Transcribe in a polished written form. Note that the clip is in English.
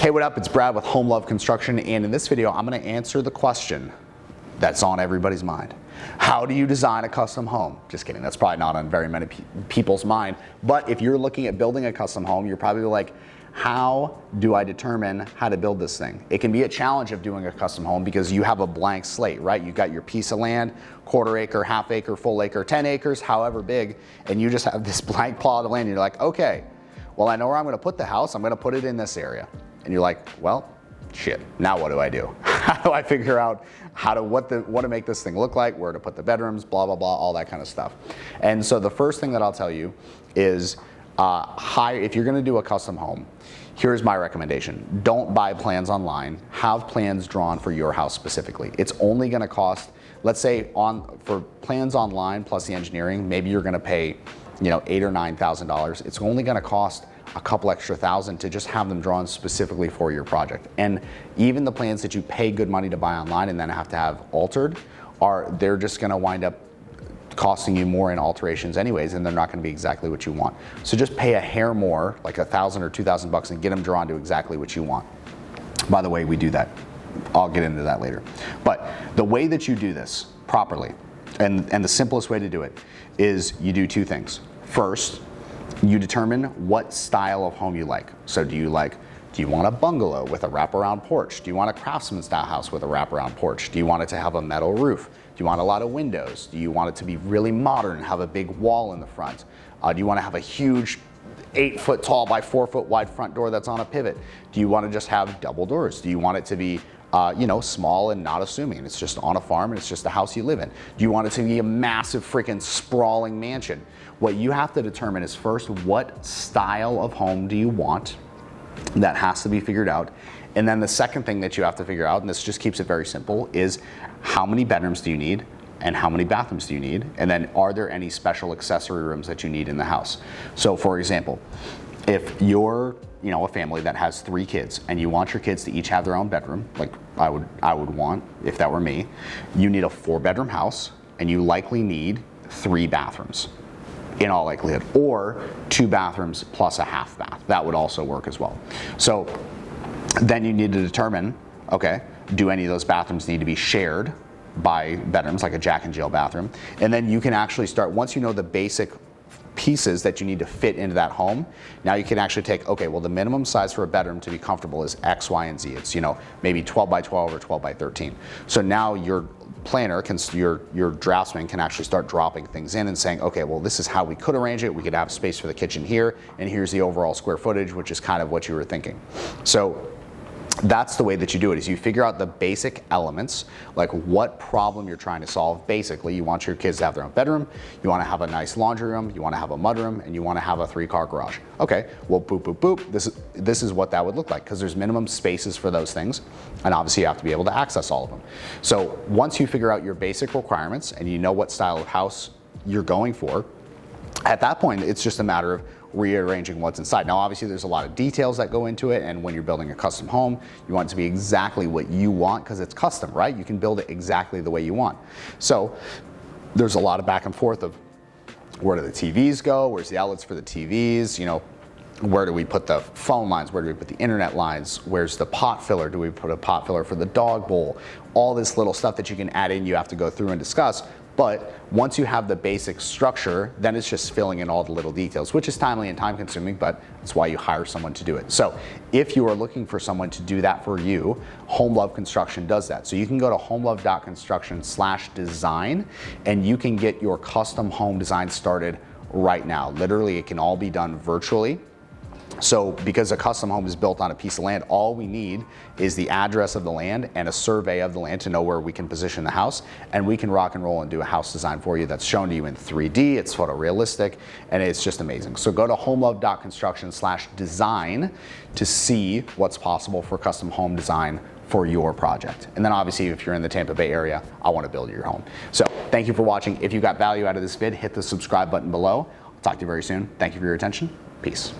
Hey, what up? It's Brad with Home Love Construction, and in this video I'm going to answer the question that's on everybody's mind. How do you design a custom home? Just kidding, that's probably not on very many people's mind, but if you're looking at building a custom home, you're probably like, how do I determine how to build this thing? It can be a challenge of doing a custom home because you have a blank slate, right? You've got your piece of land, quarter acre, half acre, full acre, 10 acres, however big, and you just have this blank plot of land, and you're like, okay, well, I know where I'm going to put the house. I'm going to put it in this area. And you're like, well, shit, now what do I do? How do I figure out what to make this thing look like, where to put the bedrooms, blah, blah, blah, all that kind of stuff. And so the first thing that I'll tell you is if you're going to do a custom home, here's my recommendation. Don't buy plans online. Have plans drawn for your house specifically. It's only going to cost, let's say for plans online plus the engineering, maybe you're going to pay $8,000 or $9,000. It's only going to cost a couple extra thousand to just have them drawn specifically for your project. And even the plans that you pay good money to buy online and then have to have altered, they're just going to wind up costing you more in alterations anyways, and they're not going to be exactly what you want. So just pay a hair more, like $1,000 or $2,000 and get them drawn to exactly what you want. By the way, we do that. I'll get into that later. But the way that you do this properly, and the simplest way to do it, is you do two things. First, you determine what style of home you like. So do you want a bungalow with a wraparound porch? Do you want a craftsman style house with a wraparound porch? Do you want it to have a metal roof? Do you want a lot of windows? Do you want it to be really modern and have a big wall in the front? Do you want to have a huge 8-foot tall by 4-foot wide front door that's on a pivot? Do you want to just have double doors? Do you want it to be small and not assuming? It's just on a farm and it's just the house you live in. Do you want it to be a massive freaking sprawling mansion? What you have to determine is first, what style of home do you want? That has to be figured out. And then the second thing that you have to figure out, and this just keeps it very simple, is how many bedrooms do you need and how many bathrooms do you need? And then are there any special accessory rooms that you need in the house? So for example, if you're a family that has 3 kids and you want your kids to each have their own bedroom, like I would want if that were me, you need a 4-bedroom house and you likely need 3 bathrooms in all likelihood, or 2 bathrooms plus a half bath. That would also work as well. So then you need to determine, okay, do any of those bathrooms need to be shared by bedrooms, like a Jack and Jill bathroom? And then you can actually start, once you know the basic pieces that you need to fit into that home, now you can actually take, okay, well, the minimum size for a bedroom to be comfortable is X, Y, and Z. It's, maybe 12 by 12 or 12 by 13. So now your planner, your draftsman can actually start dropping things in and saying, okay, well, this is how we could arrange it. We could have space for the kitchen here, and here's the overall square footage, which is kind of what you were thinking. So that's the way that you do it, is you figure out the basic elements, like what problem you're trying to solve. Basically, you want your kids to have their own bedroom, you want to have a nice laundry room, you want to have a mudroom, and you want to have a 3-car garage. Okay, well, boop, boop, boop, this is what that would look like, because there's minimum spaces for those things, and obviously you have to be able to access all of them. So once you figure out your basic requirements and you know what style of house you're going for, at that point, it's just a matter of rearranging what's inside. Now, obviously, there's a lot of details that go into it, and when you're building a custom home, you want it to be exactly what you want because it's custom, right? You can build it exactly the way you want. So there's a lot of back and forth of where do the TVs go? Where's the outlets for the TVs? Where do we put the phone lines? Where do we put the internet lines? Where's the pot filler? Do we put a pot filler for the dog bowl? All this little stuff that you can add in, you have to go through and discuss. But once you have the basic structure, then it's just filling in all the little details, which is timely and time consuming, but that's why you hire someone to do it. So if you are looking for someone to do that for you, Home Love Construction does that. So you can go to homelove.construction/design and you can get your custom home design started right now. Literally, it can all be done virtually. So because a custom home is built on a piece of land, all we need is the address of the land and a survey of the land to know where we can position the house, and we can rock and roll and do a house design for you that's shown to you in 3D, it's photorealistic, and it's just amazing. So go to homelove.construction/design to see what's possible for custom home design for your project. And then obviously, if you're in the Tampa Bay area, I want to build your home. So thank you for watching. If you got value out of this vid, hit the subscribe button below. I'll talk to you very soon. Thank you for your attention. Peace.